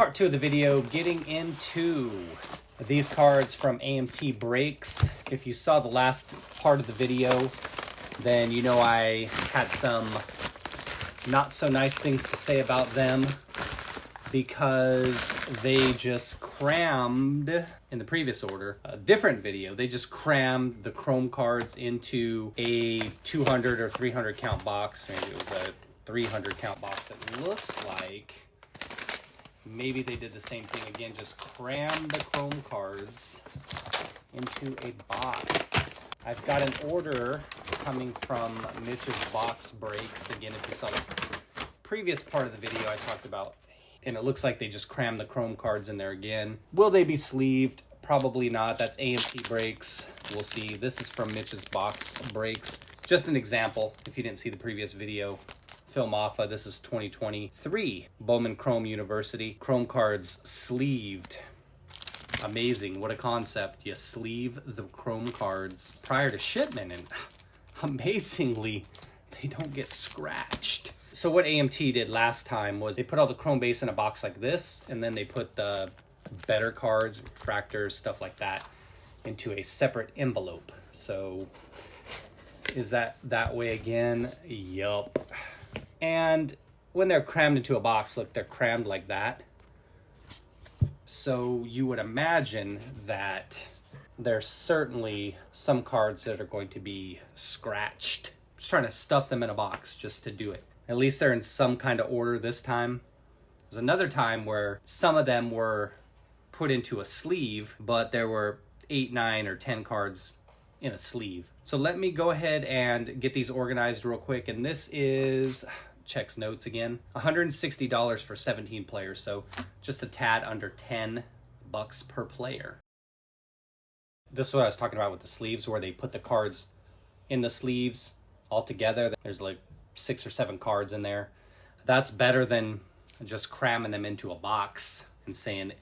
Part 2 of the video, getting into these cards from AMT Breaks. If you saw the last part of the video, then you know I had some not so nice things to say about them because they just crammed, in the previous order, a different video, they just crammed the Chrome cards into a 200 or 300 count box. Maybe it was a 300 count box, it looks like. Maybe they did the same thing again, just crammed the Chrome cards into a box. I've got an order coming from Mitch's Box Breaks. Again, if you saw the previous part of the video, I talked about, and it looks like they just crammed the Chrome cards in there again. Will they be sleeved? Probably not. That's AMT Breaks. We'll see. This is from Mitch's Box Breaks. Just an example, if you didn't see the previous video. Film Alpha, this is 2023. Bowman Chrome University. Chrome cards sleeved. Amazing, what a concept. You sleeve the Chrome cards prior to shipment, and amazingly, they don't get scratched. So what AMT did last time was they put all the Chrome base in a box like this, and then they put the better cards, refractors, stuff like that, into a separate envelope. So is that way again? Yup. And when they're crammed into a box, look, they're crammed like that. So you would imagine that there's certainly some cards that are going to be scratched. Just trying to stuff them in a box just to do it. At least they're in some kind of order this time. There's another time where some of them were put into a sleeve, but there were 8, 9, or 10 cards in a sleeve. So let me go ahead and get these organized real quick. And this is, checks notes again, $160 for 17 players. So just a tad under $10 per player. This is what I was talking about with the sleeves, where they put the cards in the sleeves all together. There's like 6 or 7 cards in there. That's better than just cramming them into a box and saying,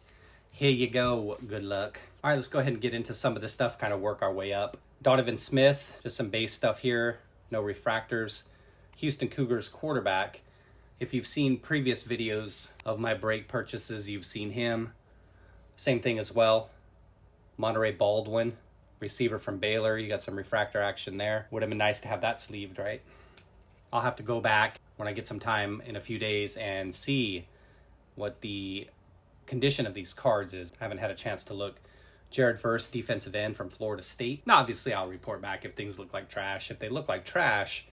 here you go, good luck. All right, let's go ahead and get into some of this stuff, kind of work our way up. Donovan Smith, just some base stuff here, no refractors. Houston Cougars quarterback. If you've seen previous videos of my break purchases, you've seen him. Same thing as well. Monterey Baldwin, receiver from Baylor. You got some refractor action there. Would have been nice to have that sleeved, right? I'll have to go back when I get some time in a few days and see what the condition of these cards is. I haven't had a chance to look. Jared Verse, defensive end from Florida State. Now, obviously, I'll report back if things look like trash. If they look like trash,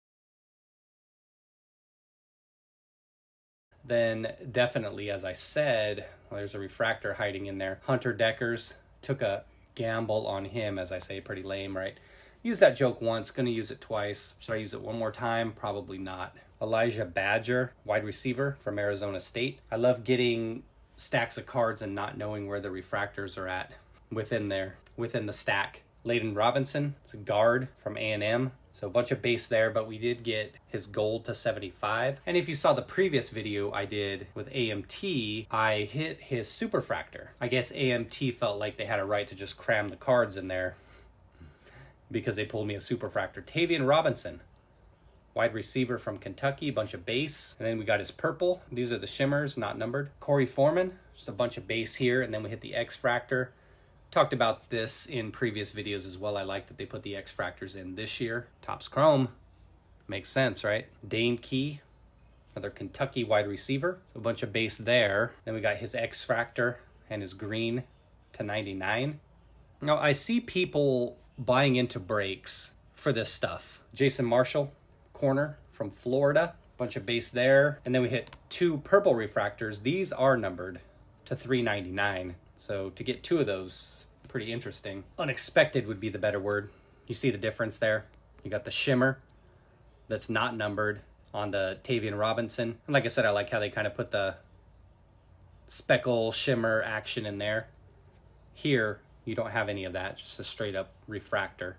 then definitely, as I said, well, there's a refractor hiding in there. Hunter Deckers, took a gamble on him, as I say, pretty lame, right? Used that joke once, gonna use it twice. Should I use it one more time? Probably not. Elijah Badger, wide receiver from Arizona State. I love getting stacks of cards and not knowing where the refractors are at within the stack. Layden Robinson, it's a guard from A&M. So a bunch of base there, but we did get his gold to 75. And if you saw the previous video I did with AMT, I hit his superfractor. I guess AMT felt like they had a right to just cram the cards in there because they pulled me a superfractor. Tavian Robinson, wide receiver from Kentucky, bunch of base. And then we got his purple. These are the shimmers, not numbered. Corey Foreman, just a bunch of base here. And then we hit the X-Fractor. Talked about this in previous videos as well. I like that they put the X-Fractors in this year. Topps Chrome. Makes sense, right? Dane Key, another Kentucky wide receiver. So a bunch of base there. Then we got his X-Fractor and his green to 99. Now, I see people buying into breaks for this stuff. Jason Marshall, corner from Florida. Bunch of base there. And then we hit 2 purple refractors. These are numbered to 399. So to get 2 of those, pretty interesting. Unexpected would be the better word. You see the difference there? You got the shimmer that's not numbered on the Tavian Robinson. And like I said, I like how they kind of put the speckle shimmer action in there. Here, you don't have any of that, just a straight up refractor.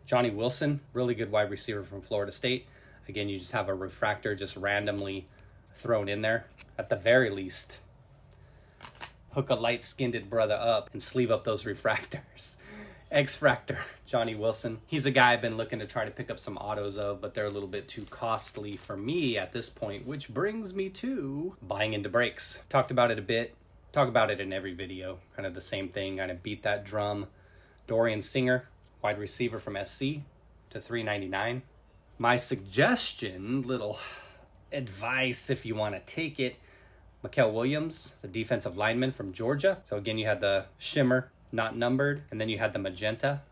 Johnny Wilson, really good wide receiver from Florida State. Again, you just have a refractor just randomly thrown in there. At the very least, hook a light-skinned brother up and sleeve up those refractors. X-Fractor, Johnny Wilson. He's a guy I've been looking to try to pick up some autos of, but they're a little bit too costly for me at this point, which brings me to buying into breaks. Talked about it a bit Talk about it in every video, kind of the same thing, kind of beat that drum. Dorian Singer, wide receiver from SC, to $3.99. My suggestion, little advice if you want to take it, Mikael Williams, the defensive lineman from Georgia. So again, you had the shimmer, not numbered, and then you had the magenta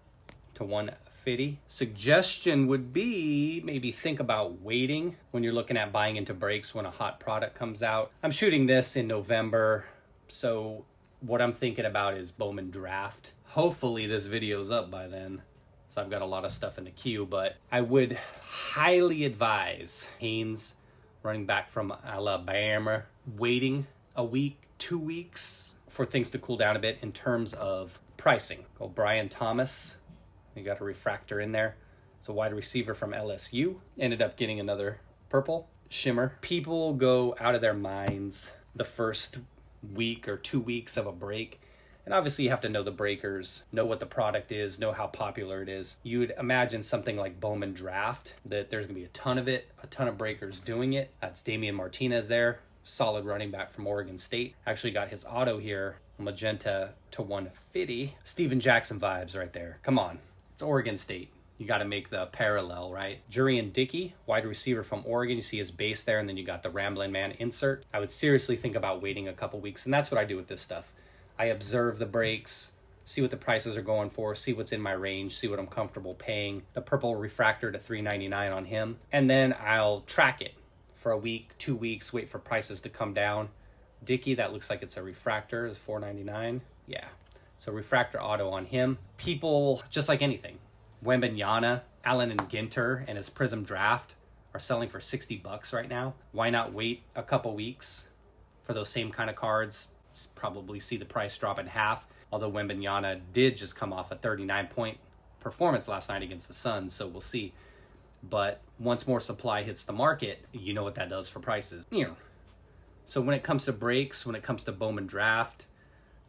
to 150. Suggestion would be maybe think about waiting when you're looking at buying into breaks when a hot product comes out. I'm shooting this in November, so what I'm thinking about is Bowman Draft. Hopefully this video's up by then, so I've got a lot of stuff in the queue, but I would highly advise Haynes, running back from Alabama, waiting a week, 2 weeks for things to cool down a bit in terms of pricing. Brian Thomas, you got a refractor in there. It's a wide receiver from LSU. Ended up getting another purple shimmer. People go out of their minds the first week or 2 weeks of a break. And obviously you have to know the breakers, know what the product is, know how popular it is. You would imagine something like Bowman Draft, that there's going to be a ton of it, a ton of breakers doing it. That's Damian Martinez there, solid running back from Oregon State. Actually got his auto here, magenta to 150. Steven Jackson vibes right there. Come on, it's Oregon State. You got to make the parallel, right? Jurian Dickey, wide receiver from Oregon. You see his base there, and then you got the Ramblin' Man insert. I would seriously think about waiting a couple weeks, and that's what I do with this stuff. I observe the breaks, see what the prices are going for, see what's in my range, see what I'm comfortable paying. The purple refractor to $3.99 on him. And then I'll track it for a week, 2 weeks, wait for prices to come down. Dickey, that looks like it's a refractor, is $4.99. Yeah, so refractor auto on him. People, just like anything, Wembanyama, Allen and Ginter, and his Prism Draft are selling for $60 right now. Why not wait a couple weeks for those same kind of cards? Probably see the price drop in half, although Wembanyama did just come off a 39-point performance last night against the Suns, so we'll see. But once more supply hits the market, you know what that does for prices. So when it comes to breaks, when it comes to Bowman Draft,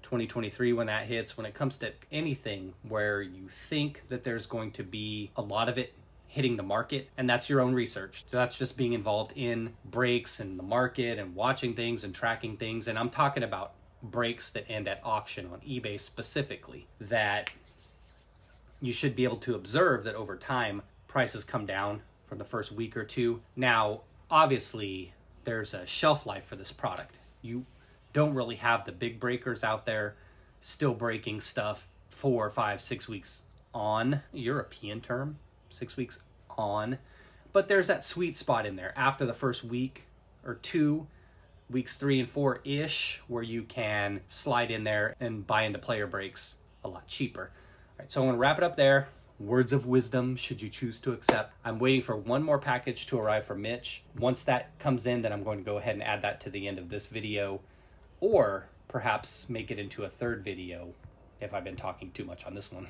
2023 when that hits, when it comes to anything where you think that there's going to be a lot of it hitting the market, and that's your own research. So that's just being involved in breaks and the market and watching things and tracking things. And I'm talking about breaks that end at auction on eBay specifically, that you should be able to observe that over time prices come down from the first week or two. Now, obviously, there's a shelf life for this product. You don't really have the big breakers out there still breaking stuff 4, 5, 6 weeks on, European term, 6 weeks on, but there's that sweet spot in there after the first week or 2, weeks 3 and 4 ish, where you can slide in there and buy into player breaks a lot cheaper. All right, so I'm going to wrap it up there. Words of wisdom, should you choose to accept. I'm waiting for one more package to arrive from Mitch. Once that comes in, then I'm going to go ahead and add that to the end of this video, or perhaps make it into a third video if I've been talking too much on this one.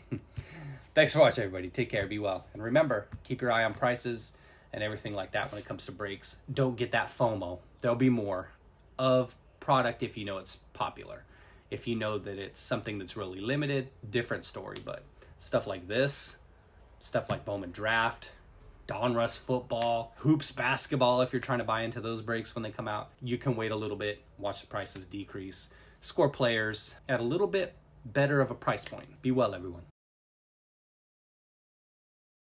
Thanks for watching, everybody. Take care, be well. And remember, keep your eye on prices and everything like that when it comes to breaks. Don't get that FOMO. There'll be more of product if you know it's popular. If you know that it's something that's really limited, different story. But stuff like this, stuff like Bowman Draft, Donruss football, hoops basketball, if you're trying to buy into those breaks when they come out, you can wait a little bit, watch the prices decrease, score players at a little bit better of a price point. Be well, everyone.